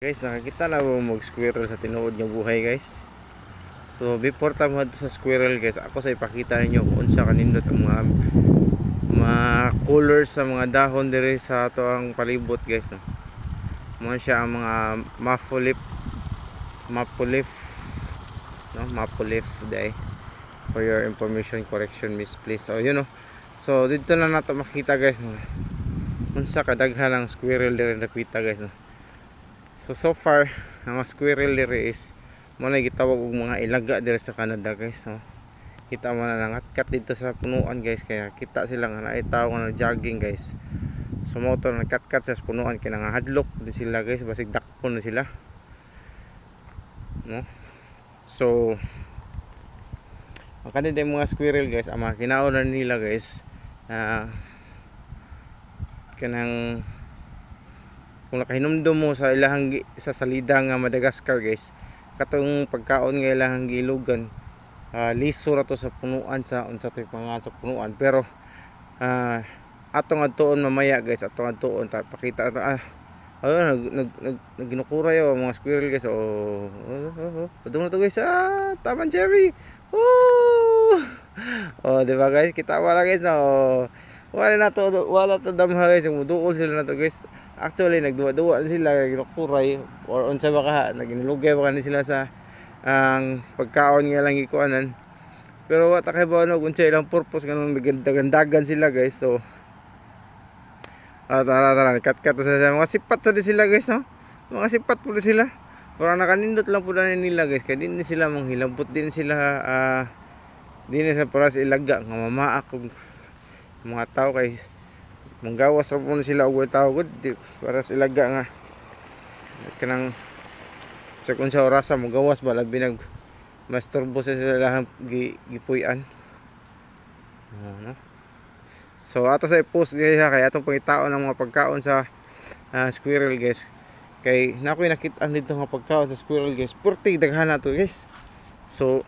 Guys, nakakita na mo mag squirrel sa tinuod nga buhay guys. So before ta mo sa squirrel guys, ako sa ipakita ninyo kung unsa kanindot ang mga colors sa mga dahon diri sa ato ang palibot guys no. Mo siya ang mga maple leaf no, maple leaf day. For your information correction misplaced. So yun no. So dito na nato makita guys no. Unsa kadaghan ang squirrel diri nakita guys no. So far ang mga squirrel diri is mo na gitawag og mga ilaga diri sa Canada guys no. Kita mo na nangatkat dito sa punuan guys, kaya kita sila nga naay tawo nga jogging guys. So mo to nagkatkat sa punuan kaya nga hadlok din sila guys, basig dakpon na sila no. So ang kanila mga squirrel guys, ang mga kinauna nila guys kanang kung nakahinumdum mo sa ilahang sa salida nga Madagascar guys, katong pagkaon nga ilahang gilugan liso ra to sa punuan sa unsa toy pangalan sa punuan, pero atong adtuon mamaya guys, atong adtuon ta pakita ta nagginukuray ang mga squirrel guys. Padung na to guys, taman Jerry. Di ba guys, kita wala guys no. Wala to damha guys, muduol sila na to guys. Actually nagduwa-duwa sila, ginukuray or unsa ba ka, naginulugay ba kanila sila sa ang pagkaon nga lang ikuanan. Pero wata kay ba no unsa ilang purpose kanang nagandagan sila guys. So tara kat-kat sa mga sipat sa sila guys no. Mga sipat po sila. Para nakanindot lang po na nila guys, kaya din sila manghilabot din sila din sa para sa ilaga nga mamaak og mga tao kay manggawas ra po sila og tao gud para sa ilaga nga kanang sa kung sa orasa magawas ba labi nag masturbo sa sila lang gipuy-an no? So ato sa i-post guys kay atong pangitaon ng mga pagkaon sa squirrel guys, kay nakoy nakita dito nga pagkaon sa squirrel guys, purti daghan na to guys. So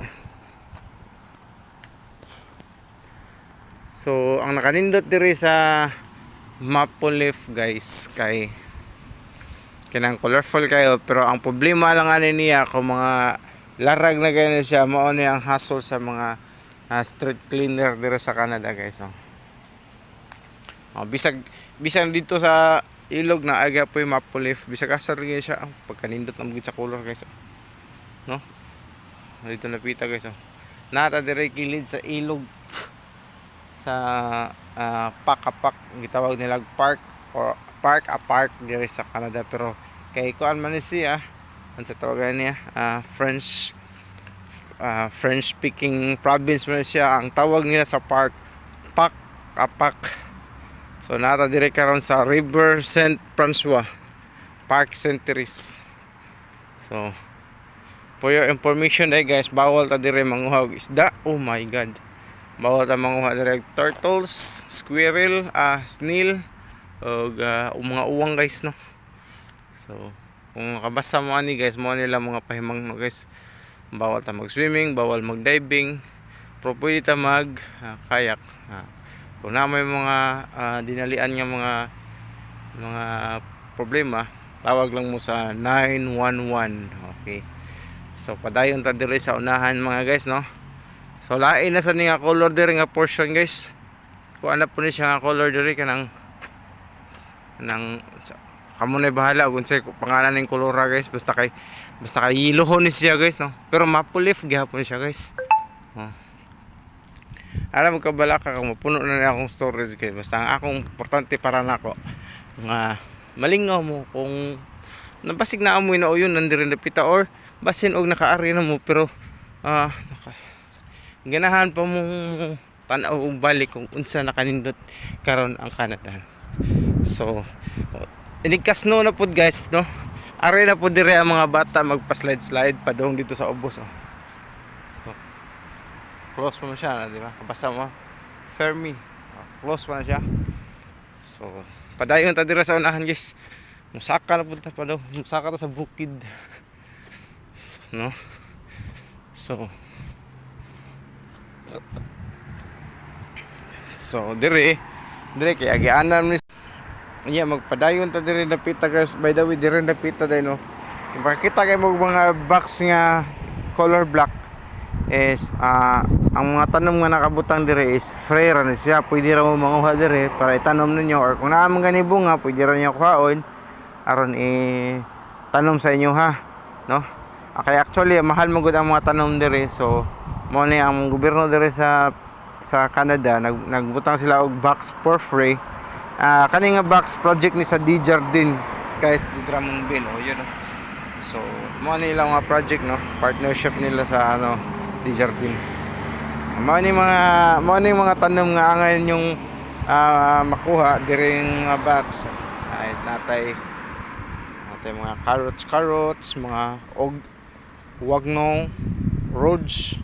ang nakanindot diri sa maple leaf guys kay kanang colorful kayo, pero ang problema lang ani niya kung mga larag na ganyan siya, mao ni ang hassle sa mga street cleaner dito sa Canada guys no? Bisag dito sa ilog na aga po yung maple leaf, bisag asar rin siya pagkanindot ang sa color guys no. Dito napita guys nata dire kilid sa ilog sa Pakapak, gitawag nila park or park dire sa Canada, pero kay kuan man siya ang tawagan niya French speaking province man siya, ang tawag nila sa park Pakapak. So nata dire karon sa River Saint Francois Park Centuries. So for your information guys, bawal ta dire manguha og isda. Oh my god, bawal ta manguha dire turtles, squirrel, snail og mga uwang guys no. So kung makabasa mo ani guys, mo nila mga pahimang no guys, bawal ta mag swimming, bawal mag diving, pero pwede ta mag kayak. Kung na may mga dinalian nga mga problema, tawag lang mo sa 911. Okay, so padayon ta diri sa unahan mga guys no. So lain na sa nga color diri nga portion guys, kung ano po ni siya nga color diri kanang kamo na bahala kung sa pangalan ng kolora guys, basta kay yellow ni siya guys no, pero maple leaf gihapon siya guys. Alam mo kabala ka kung mapuno na akong storage guys, basta ang akong importante para nako nga malingaw mo kung nabasig na amoy na uyon nandirin napita or basin og nakaari na mo, pero ganahan pa mong tanaw og balik kung unsa nakanindot karon ang Canada. So inigkas no na pud guys no, ari na pud dire ang mga bata magpa-slide padong dito sa ubos oh. So close pa man siya, di ba? Kabasa mo Fermi, close pa na siya. So padayon ta dire sa unahan guys, musaka na pud ta pa daw, musaka ta sa bukid no. So dire kay agianan ni magpadayon ta dire napita guys. By the way, dire napita day no, Makita kayo mo mga box nga color black is ang mga tanom nga nakabutang dire is free ra ni siya. Pwede ra mo manguha dire para itanom ninyo, or kung naa man gani bunga pwede ra niyo kuhaon aron tanom sa inyo ha, no? Okay, actually mahal mo gud ang mga tanom dire, so mo ni ang gobyerno dire sa Canada nagbutang sila og box for free. Kani nga box project ni sa Desjardins guys, di Drummondville, oh yun, oh. So mo ni ilang mga project, no, partnership nila sa Desjardins. Mo ni mga tanom nga angayon yung makuha dire nga box. Ay natay mga carrots, mga wagnong, roads.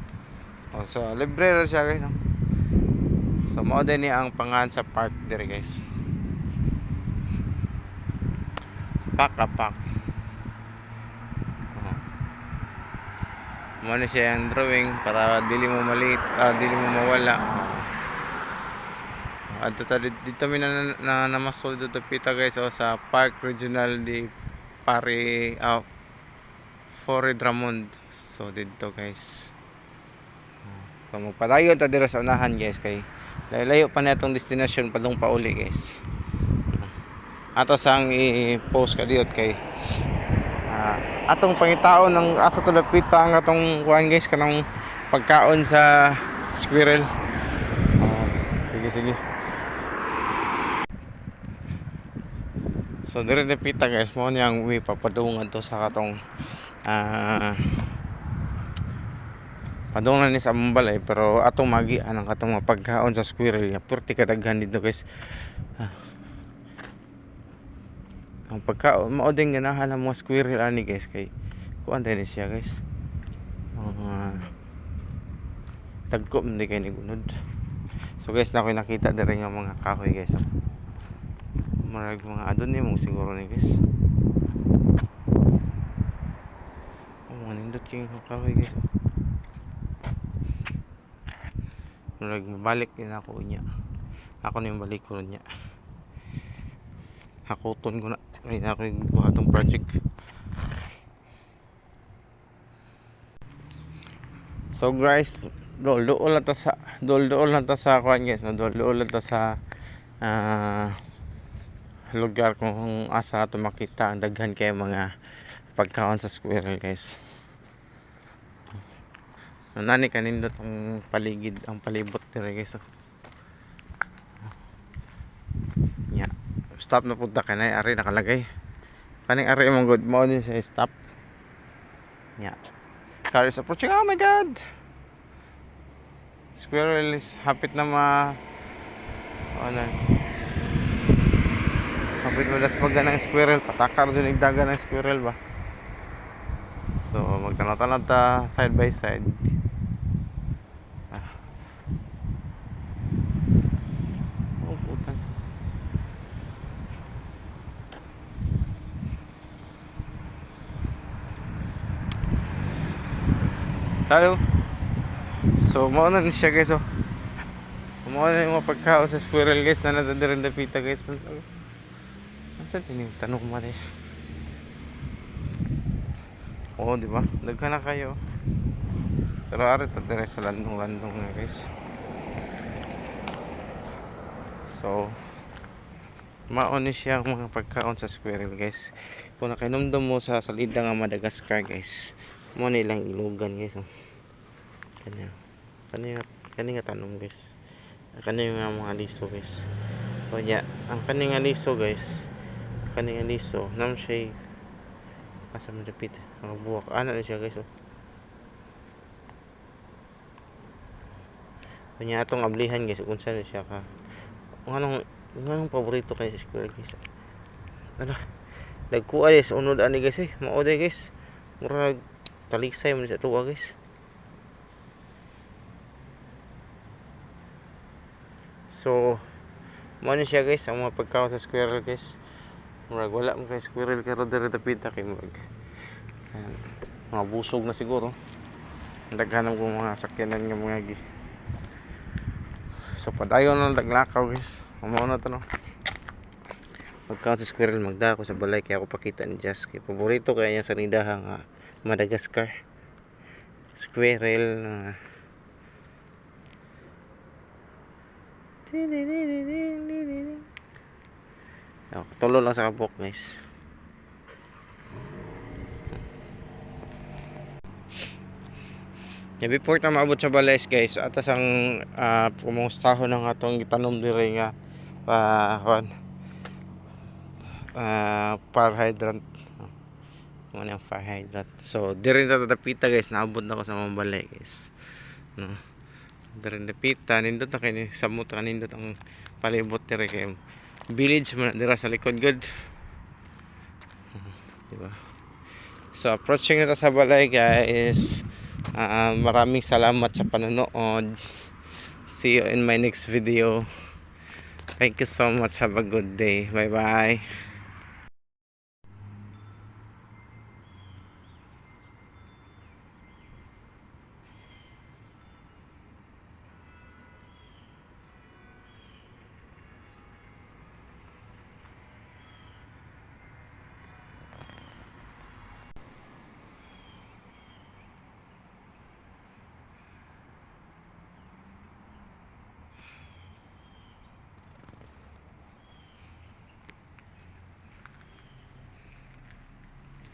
So libre ra siya guys, no? So mao din ni ang pangan sa park dire guys. Pack. Mo na siya ang drawing para dili mo mawala. Adto ta dito mi na namasol dito pita guys, sa Park Regional di Fore Drummond. So dito guys. So magpadayon ta dira sa unahan guys, kay layo pa na itong destination padung pauli guys. Ato sang i-post ka diot kay atong pangitaon ng asa to lapita ang atong kuan guys, kanang pagkaon sa squirrel. Sige. So dire na pita guys, mo niyang papadungan to sa katong padungan ni sa Mambalay, pero atong magian ang katong mga pagkaon sa squirrel ya purti kadaghan dito guys. Ang pagkaon mao din ganahan ang mga squirrel ani guys, kay kuan din siya guys, tagko man kay ni gunod. So guys, na ko nakita dire nga mga kahoy guys, marag mga adon ni mo siguro ni guys. Mga nindot king kahoy guys. Marag mabalik din ako niya. Ako na yung balik ko niya. Hakuton ko na. Ay na ako yung buhatong project. So guys, dool lang ta sa kuan guys, dool lang ta sa lugar kung asa ato makita ang daghan kay mga pagkaon sa squirrel guys. Nani kanindot ang paligid, ang palibot dire guys. Yeah. Stop na punta kanay ari nakalagay. Kaning ari mong good mo din sa stop. Yeah. Car is approaching. Oh my god. Squirrel is hapit na hapit mo das baga ng squirrel, patakar dun igdaga ng squirrel ba. So magtanaw-tanaw ta side by side. Oh putang. Talo. So mao na siya guys, oh. Mao na yung mga pagkaon sa squirrel guys na nadadirin dapita guys. Saan tining tanong mo rin? Oo, di ba? Daghan na kayo. Pero ari ta dire sa landong nga guys. So mao ni siya ang mga pagkaon sa squirrel guys. Kung nakinomdom mo sa salida nga Madagascar guys, mo ni ilang ilugan guys, oh. Kani nga tanong guys. Kani nga mga liso guys. O ya, ang kani nga liso guys, kaning liso nam siya asa man dapit ang buwak ana na siya guys, oh. Kanya atong ablihan guys kung saan siya ka anong paborito kay sa squirrel guys. Nagkuha guys unod ani guys, mao day guys, murag talisay man sa tuwa guys. So mo ni siya guys ang mga pagkaon sa squirrel guys. Murag wala mo kay squirrel kay rodere dapita kay mga busog na siguro. Daghan ko mga sakyanan nga mga gi. So padayon na naglakaw guys. Mao na to, no. Pagka sa squirrel magda ako sa balay kaya ako pakita ni Jazz kay paborito kaya niya sa nidahang Madagascar squirrel tulo lang sa kabuk guys. Yeah, before ta maabot sa balay guys atas ang pumustahon ng atong gitanom dire nga fire hydrant. Ano yung fire hydrant. So, di rin tatapita guys. Naabot na ako sa mga balay guys. No. Di rin tapita. Nindot na kayo. Samot na nindot ang palibot dire kayo. Village mo na dira sa likod good. Diba? So, approaching na sa balay guys. Maraming salamat sa panonood. See you in my next video. Thank you so much. Have a good day. Bye bye.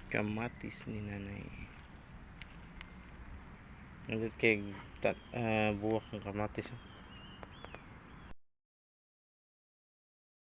Kamatis ni nanay. Nandito kay buwak ng kamatis.